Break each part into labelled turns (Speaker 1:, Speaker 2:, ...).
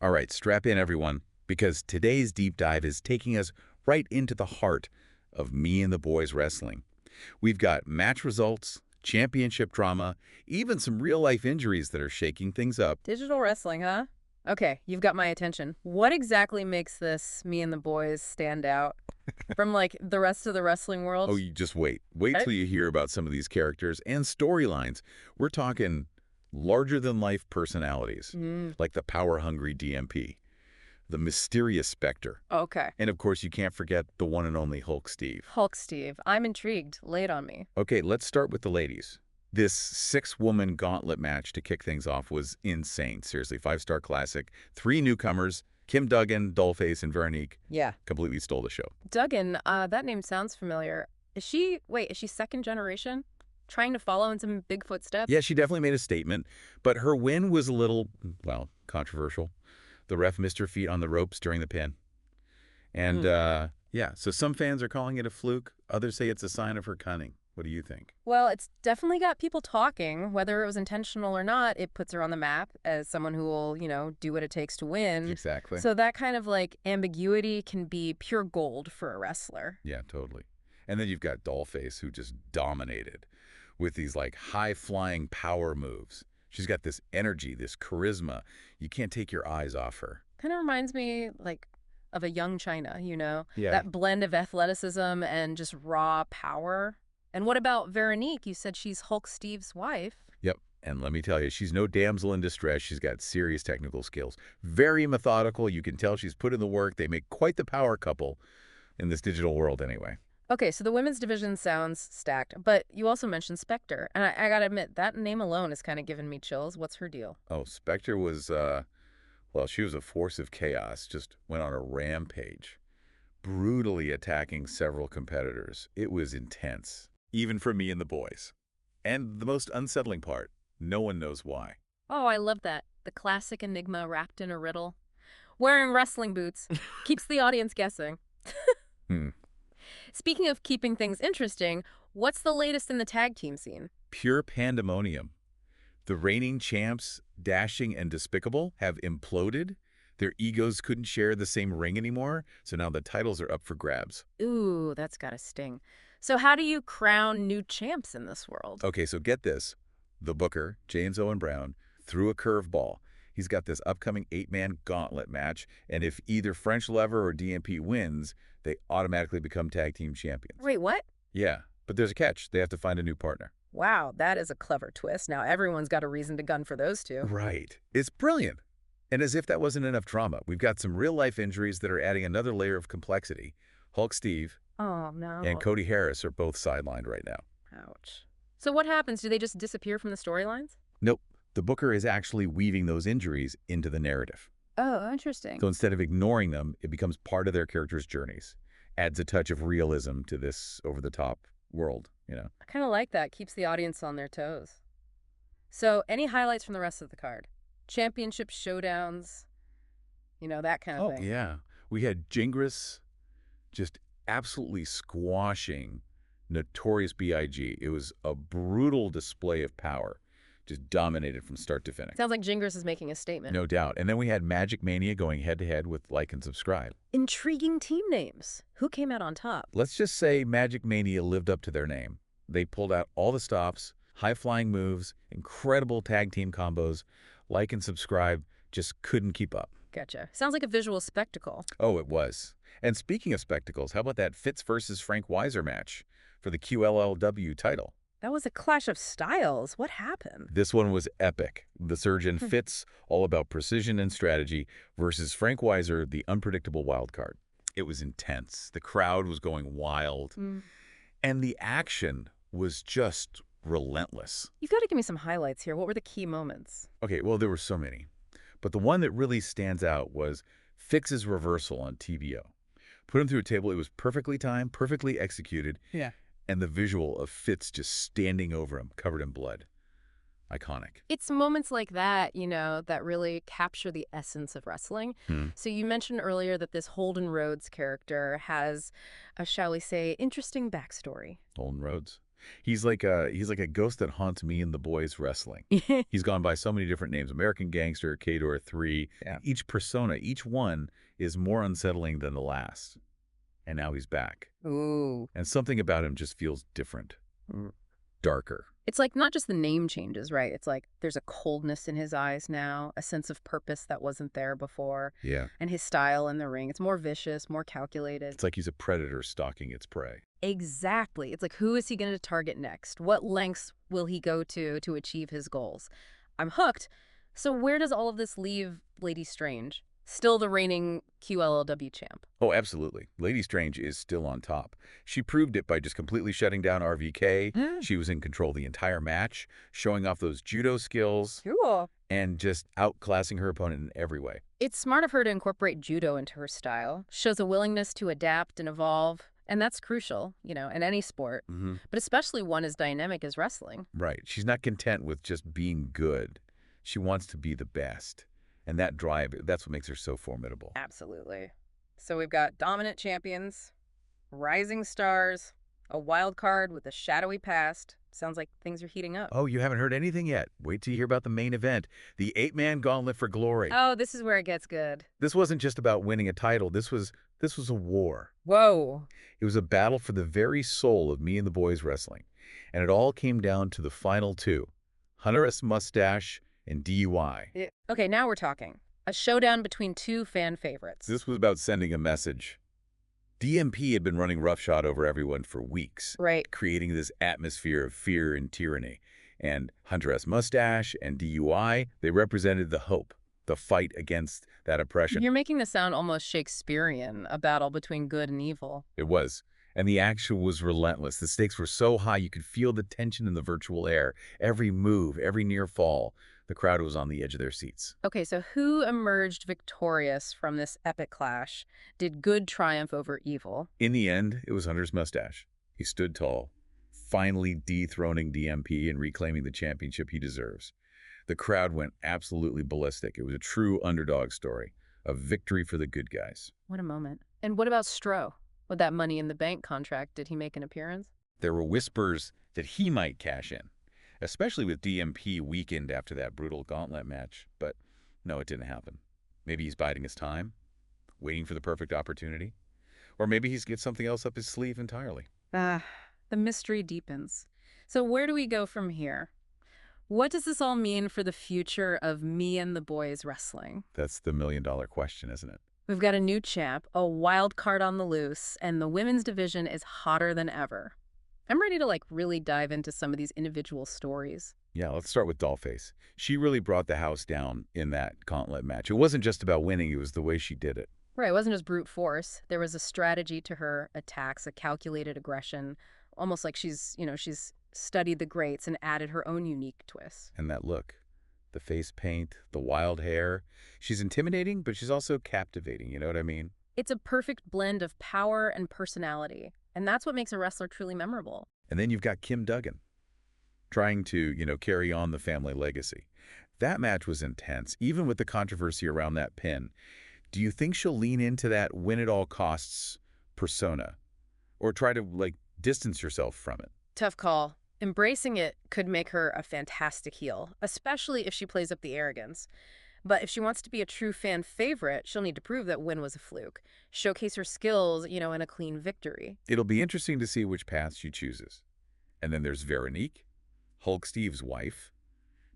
Speaker 1: All right, strap in, everyone, because today's deep dive is taking us right into the heart of me and the boys wrestling. We've got match results, championship drama, even some real-life injuries that are shaking things up.
Speaker 2: Digital wrestling, huh? Okay, you've got my attention. What exactly makes this Me and the Boys stand out from, like, the rest of the wrestling
Speaker 1: Oh,
Speaker 2: world?
Speaker 1: you just wait. Wait
Speaker 2: Eh?
Speaker 1: till you hear about some of these characters and storylines. We're talking larger-than-life personalities,
Speaker 2: Mm,
Speaker 1: like the power-hungry DMP, the mysterious Spectre,
Speaker 2: okay.
Speaker 1: and of course you can't forget the one and only Hulk Steve.
Speaker 2: Hulk Steve, I'm intrigued. Lay it on me.
Speaker 1: Okay, let's start with the ladies. This six-woman gauntlet match to kick things off was insane. Seriously, five-star classic. Three newcomers, Kim Duggan, Dollface, and Veronique,
Speaker 2: Yeah.
Speaker 1: completely stole the show.
Speaker 2: Duggan, that name sounds familiar. Is she second generation? Trying to follow in some big
Speaker 1: Yeah,
Speaker 2: footsteps?
Speaker 1: she definitely made a statement, but her win was a little, well, controversial. The ref missed her feet on the ropes during the pin. And,
Speaker 2: Mm.
Speaker 1: yeah, so some fans are calling it a fluke. Others say it's a sign of her cunning. What do you think?
Speaker 2: Well, it's definitely got people talking. Whether it was intentional or not, it puts her on the map as someone who will, do what it takes to win.
Speaker 1: Exactly.
Speaker 2: So that kind of like ambiguity can be pure gold for a wrestler.
Speaker 1: Yeah, totally. And then you've got Dollface, who just dominated with these like high-flying power moves. She's got this energy, this charisma. You can't take your eyes off her.
Speaker 2: Kind of reminds me like of a young China,
Speaker 1: Yeah.
Speaker 2: that blend of athleticism and just raw power. And what about Veronique? You said she's Hulk Steve's wife.
Speaker 1: Yep. And let me tell you, she's no damsel in distress. She's got serious technical skills. Very methodical. You can tell she's put in the work. They make quite the power couple in this digital world anyway.
Speaker 2: Okay, so the women's division sounds stacked, but you also mentioned Spectre. And I gotta admit, that name alone is kind of giving me chills. What's her deal?
Speaker 1: Oh, Spectre was, well, she was a force of chaos. Just went on a rampage, brutally attacking several competitors. It was intense, even for me and the boys. And the most unsettling part, no one knows why.
Speaker 2: Oh, I love that. The classic enigma wrapped in a riddle. Wearing wrestling boots keeps the audience guessing.
Speaker 1: Hmm.
Speaker 2: Speaking of keeping things interesting, what's the latest in the tag team scene?
Speaker 1: Pure pandemonium. The reigning champs, Dashing and Despicable, have imploded. Their egos couldn't share the same ring anymore, so now the titles are up for grabs.
Speaker 2: Ooh, that's gotta sting. So how do you crown new champs in this world?
Speaker 1: Okay, so get this. The Booker, James Owen Brown, threw a curveball. He's got this upcoming 8-man gauntlet match, and if either French Lever or DMP wins, they automatically become tag team champions.
Speaker 2: Wait, what?
Speaker 1: Yeah, but there's a catch. They have to find a new partner.
Speaker 2: Wow, that is a clever twist. Now everyone's got a reason to gun for those two.
Speaker 1: Right. It's brilliant. And as if that wasn't enough drama, we've got some real-life injuries that are adding another layer of complexity. Hulk Steve
Speaker 2: Oh, no.
Speaker 1: and Cody Harris are both sidelined right now.
Speaker 2: Ouch. So what happens? Do they just disappear from the storylines?
Speaker 1: Nope. The Booker is actually weaving those injuries into the narrative.
Speaker 2: Oh, interesting.
Speaker 1: So instead of ignoring them, it becomes part of their characters' journeys. Adds a touch of realism to this over-the-top world.
Speaker 2: I kind of like that. Keeps the audience on their toes. So, any highlights from the rest of the card? Championship showdowns, that kind of
Speaker 1: Oh,
Speaker 2: thing.
Speaker 1: yeah. We had Gingras just absolutely squashing Notorious B.I.G. It was a brutal display of power. Just dominated from start to finish.
Speaker 2: Sounds like Jingers is making a statement.
Speaker 1: No doubt. And then we had Magic Mania going head-to-head with Like and Subscribe.
Speaker 2: Intriguing team names. Who came out on top?
Speaker 1: Let's just say Magic Mania lived up to their name. They pulled out all the stops, high-flying moves, incredible tag team combos. Like and Subscribe just couldn't keep up.
Speaker 2: Gotcha. Sounds like a visual spectacle.
Speaker 1: Oh, it was. And speaking of spectacles, how about that Fitz versus Frank Weiser match for the QLLW title?
Speaker 2: That was a clash of styles. What happened?
Speaker 1: This one was epic. The surgeon Fitz, all about precision and strategy, versus Frank Weiser, the unpredictable wild card. It was intense. The crowd was going wild. And the action was just relentless.
Speaker 2: You've got to give me some highlights here. What were the key moments?
Speaker 1: Okay, well, there were so many. But the one that really stands out was Fitz's reversal on TBO. Put him through a table. It was perfectly timed, perfectly executed.
Speaker 2: Yeah.
Speaker 1: And the visual of Fitz just standing over him, covered in blood. Iconic.
Speaker 2: It's moments like that, that really capture the essence of wrestling. So you mentioned earlier that this Holden Rhodes character has a, shall we say, interesting backstory.
Speaker 1: Holden Rhodes. He's like a ghost that haunts me and the boys wrestling. He's gone by so many different names: American Gangster, Kador 3.
Speaker 3: Yeah.
Speaker 1: Each persona, each one is more unsettling than the last. And now he's back.
Speaker 2: Ooh.
Speaker 1: And something about him just feels different, darker.
Speaker 2: It's like not just the name changes, right? It's like there's a coldness in his eyes now, a sense of purpose that wasn't there before,
Speaker 1: Yeah.
Speaker 2: and his style in the ring. It's more vicious, more calculated.
Speaker 1: It's like he's a predator stalking its prey.
Speaker 2: Exactly. It's like, who is he going to target next? What lengths will he go to achieve his goals? I'm hooked. So where does all of this leave Lady Strange? Still the reigning QLLW champ.
Speaker 1: Oh, absolutely. Lady Strange is still on top. She proved it by just completely shutting down RVK. She was in control the entire match, showing off those judo skills
Speaker 2: Cool.
Speaker 1: and just outclassing her opponent in every way.
Speaker 2: It's smart of her to incorporate judo into her style. Shows a willingness to adapt and evolve. And that's crucial, in any sport, but especially one as dynamic as wrestling.
Speaker 1: Right. She's not content with just being good. She wants to be the best. And that drive, that's what makes her so formidable.
Speaker 2: Absolutely. So we've got dominant champions, rising stars, a wild card with a shadowy past. Sounds like things are heating up.
Speaker 1: Oh, you haven't heard anything yet. Wait till you hear about the main event, the 8-man gauntlet for glory.
Speaker 2: Oh, this is where it gets good.
Speaker 1: This wasn't just about winning a title. This was a war.
Speaker 2: Whoa.
Speaker 1: It was a battle for the very soul of me and the boys wrestling. And it all came down to the final two, Hunter's mustache and DUI.
Speaker 2: Okay, now we're talking. A showdown between two fan favorites.
Speaker 1: This was about sending a message. DMP had been running roughshod over everyone for weeks,
Speaker 2: Right.
Speaker 1: creating this atmosphere of fear and tyranny. And Hunter's mustache and DUI, they represented the hope, the fight against that oppression.
Speaker 2: You're making this sound almost Shakespearean, a battle between good and evil.
Speaker 1: It was. And the action was relentless. The stakes were so high you could feel the tension in the virtual air. Every move, every near fall. The crowd was on the edge of their seats.
Speaker 2: Okay, so who emerged victorious from this epic clash? Did good triumph over evil?
Speaker 1: In the end, it was Hunter's mustache. He stood tall, finally dethroning DMP and reclaiming the championship he deserves. The crowd went absolutely ballistic. It was a true underdog story, a victory for the good guys.
Speaker 2: What a moment. And what about Stroh? With that Money in the Bank contract, did he make an appearance?
Speaker 1: There were whispers that he might cash in, especially with DMP weakened after that brutal gauntlet match. But no, it didn't happen. Maybe he's biding his time, waiting for the perfect opportunity. Or maybe he's got something else up his sleeve entirely.
Speaker 2: The mystery deepens. So where do we go from here? What does this all mean for the future of me and the boys wrestling?
Speaker 1: That's the million-dollar question, isn't it?
Speaker 2: We've got a new champ, a wild card on the loose, and the women's division is hotter than ever. I'm ready to really dive into some of these individual stories.
Speaker 1: Yeah, let's start with Dollface. She really brought the house down in that gauntlet match. It wasn't just about winning, it was the way she did it.
Speaker 2: Right, it wasn't just brute force. There was a strategy to her attacks, a calculated aggression, almost like she's studied the greats and added her own unique twist.
Speaker 1: And that look, the face paint, the wild hair. She's intimidating, but she's also captivating, you know what I mean?
Speaker 2: It's a perfect blend of power and personality, and that's what makes a wrestler truly memorable.
Speaker 1: And then you've got Kim Duggan, trying to, carry on the family legacy. That match was intense, even with the controversy around that pin. Do you think she'll lean into that win-at-all-costs persona? Or try to, distance herself from it?
Speaker 2: Tough call. Embracing it could make her a fantastic heel, especially if she plays up the arrogance. But if she wants to be a true fan favorite, she'll need to prove that win was a fluke. Showcase her skills, in a clean victory.
Speaker 1: It'll be interesting to see which path she chooses. And then there's Veronique, Hulk Steve's wife.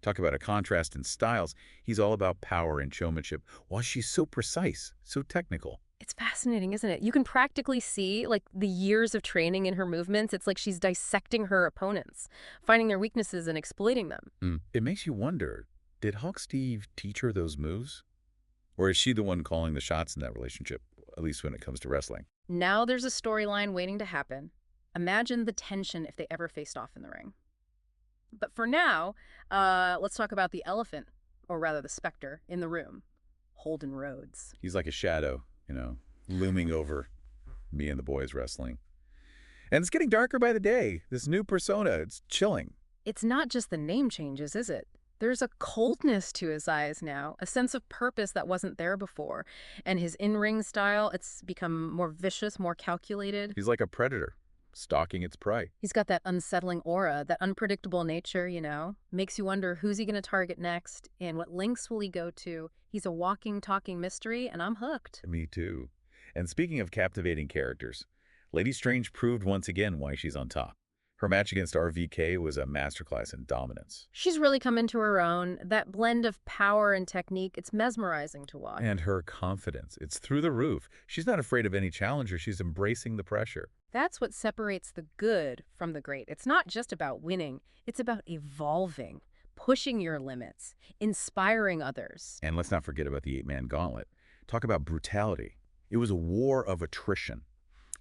Speaker 1: Talk about a contrast in styles. He's all about power and showmanship, while she's so precise, so technical.
Speaker 2: It's fascinating, isn't it? You can practically see, the years of training in her movements. It's like she's dissecting her opponents, finding their weaknesses and exploiting them.
Speaker 1: It makes you wonder, did Hulk Steve teach her those moves? Or is she the one calling the shots in that relationship, at least when it comes to wrestling?
Speaker 2: Now there's a storyline waiting to happen. Imagine the tension if they ever faced off in the ring. But for now, let's talk about the elephant, or rather the specter, in the room. Holden Rhodes.
Speaker 1: He's like a shadow, looming over me and the boys wrestling. And it's getting darker by the day. This new persona, it's chilling.
Speaker 2: It's not just the name changes, is it? There's a coldness to his eyes now, a sense of purpose that wasn't there before. And his in-ring style, it's become more vicious, more calculated.
Speaker 1: He's like a predator, stalking its prey.
Speaker 2: He's got that unsettling aura, that unpredictable nature, makes you wonder who's he going to target next and what lengths will he go to. He's a walking, talking mystery, and I'm hooked.
Speaker 1: Me too. And speaking of captivating characters, Lady Strange proved once again why she's on top. Her match against RVK was a masterclass in dominance.
Speaker 2: She's really come into her own. That blend of power and technique, it's mesmerizing to watch.
Speaker 1: And her confidence, it's through the roof. She's not afraid of any challenger. She's embracing the pressure.
Speaker 2: That's what separates the good from the great. It's not just about winning. It's about evolving, pushing your limits, inspiring others.
Speaker 1: And let's not forget about the eight-man gauntlet. Talk about brutality. It was a war of attrition,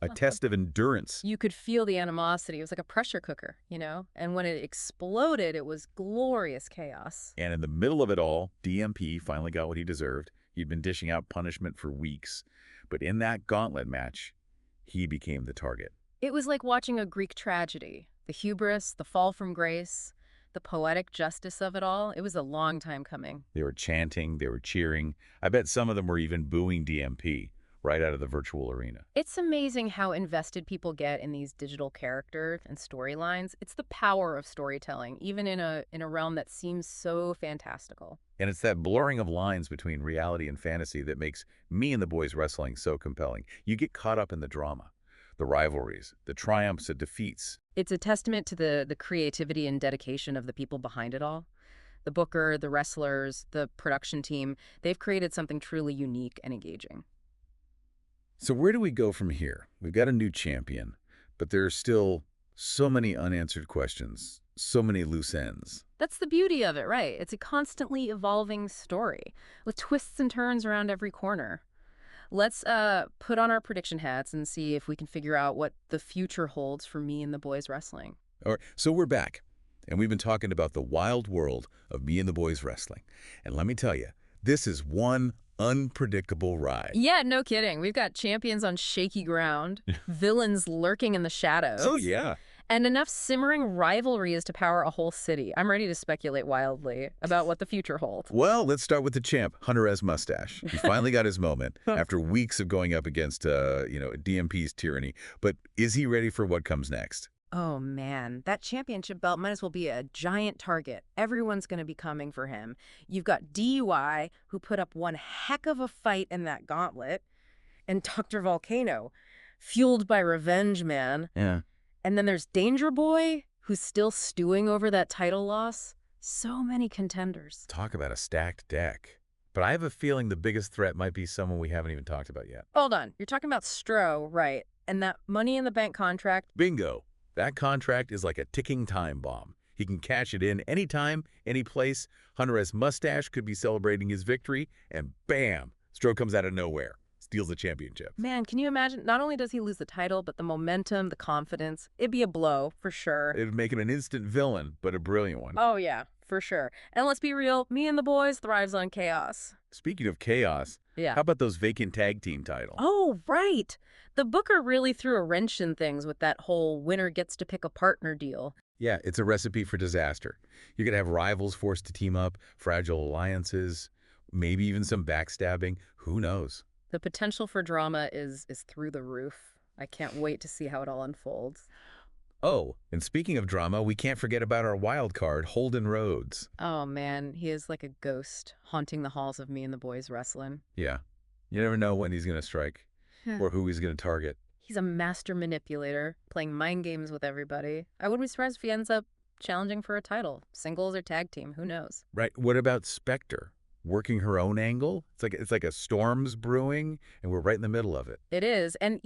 Speaker 1: a test of endurance.
Speaker 2: You could feel the animosity. It was like a pressure cooker, And when it exploded, it was glorious chaos.
Speaker 1: And in the middle of it all, DMP finally got what he deserved. He'd been dishing out punishment for weeks. But in that gauntlet match, he became the target.
Speaker 2: It was like watching a Greek tragedy. The hubris, the fall from grace, the poetic justice of it all. It was a long time coming.
Speaker 1: They were chanting, they were cheering. I bet some of them were even booing DMP right out of the virtual arena.
Speaker 2: It's amazing how invested people get in these digital characters and storylines. It's the power of storytelling, even in a realm that seems so fantastical.
Speaker 1: And it's that blurring of lines between reality and fantasy that makes Me and the Boys Wrestling so compelling. You get caught up in the drama, the rivalries, the triumphs and defeats.
Speaker 2: It's a testament to the creativity and dedication of the people behind it all. The booker, the wrestlers, the production team, they've created something truly unique and engaging.
Speaker 1: So where do we go from here? We've got a new champion, but there are still so many unanswered questions, so many loose ends.
Speaker 2: That's the beauty of it, right? It's a constantly evolving story with twists and turns around every corner. Let's put on our prediction hats and see if we can figure out what the future holds for Me and the Boys Wrestling.
Speaker 1: All right, so we're back, and we've been talking about the wild world of Me and the Boys Wrestling. And let me tell you, this is one unpredictable ride.
Speaker 2: Yeah, no kidding. We've got champions on shaky ground, villains lurking in the shadows.
Speaker 1: Oh, yeah.
Speaker 2: And enough simmering rivalries to power a whole city. I'm ready to speculate wildly about what the future holds.
Speaker 1: Well, let's start with the champ, Hunter S. Mustache. He finally got his moment after weeks of going up against, DMP's tyranny. But is he ready for what comes next?
Speaker 2: Oh, man. That championship belt might as well be a giant target. Everyone's going to be coming for him. You've got DUI, who put up one heck of a fight in that gauntlet, and Dr. Volcano, fueled by revenge, man.
Speaker 1: Yeah.
Speaker 2: And then there's Danger Boy, who's still stewing over that title loss. So many contenders.
Speaker 1: Talk about a stacked deck. But I have a feeling the biggest threat might be someone we haven't even talked about yet.
Speaker 2: Hold on. You're talking about Stro, right? And that Money in the Bank contract?
Speaker 1: Bingo. That contract is like a ticking time bomb. He can cash it in anytime, any place. Hunter S. Mustache could be celebrating his victory, and bam, Stro comes out of nowhere, steals the championship.
Speaker 2: Man, can you imagine? Not only does he lose the title, but the momentum, the confidence. It'd be a blow, for sure.
Speaker 1: It would make him an instant villain, but a brilliant one.
Speaker 2: Oh, yeah, for sure. And let's be real, Me and the Boys thrives on chaos.
Speaker 1: Speaking of chaos,
Speaker 2: Yeah.
Speaker 1: how about those vacant tag team titles?
Speaker 2: Oh, right. The booker really threw a wrench in things with that whole winner gets to pick a partner deal.
Speaker 1: Yeah, it's a recipe for disaster. You're going to have rivals forced to team up, fragile alliances, maybe even some backstabbing. Who knows?
Speaker 2: The potential for drama is through the roof. I can't wait to see how it all unfolds.
Speaker 1: Oh, and speaking of drama, we can't forget about our wild card, Holden Rhodes.
Speaker 2: Oh, man, he is like a ghost haunting the halls of Me and the Boys Wrestling.
Speaker 1: Yeah, you never know when he's going to strike or who he's going to target.
Speaker 2: He's a master manipulator, playing mind games with everybody. I wouldn't be surprised if he ends up challenging for a title, singles or tag team, who knows?
Speaker 1: Right, what about Spectre? Working her own angle? It's like a storm's brewing, and we're right in the middle of it.
Speaker 2: It is. And,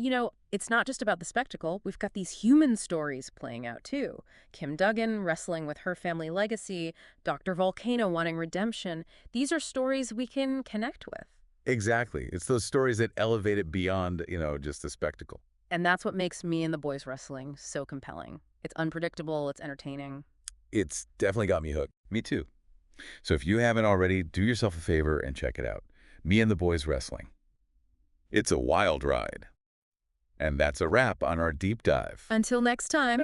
Speaker 2: it's not just about the spectacle. We've got these human stories playing out, too. Kim Duggan wrestling with her family legacy, Dr. Volcano wanting redemption. These are stories we can connect with.
Speaker 1: Exactly. It's those stories that elevate it beyond, just the spectacle.
Speaker 2: And that's what makes Me and the Boys Wrestling so compelling. It's unpredictable. It's entertaining.
Speaker 1: It's definitely got me hooked. Me too. So if you haven't already, do yourself a favor and check it out. Me and the Boys Wrestling. It's a wild ride. And that's a wrap on our deep dive.
Speaker 2: Until next time.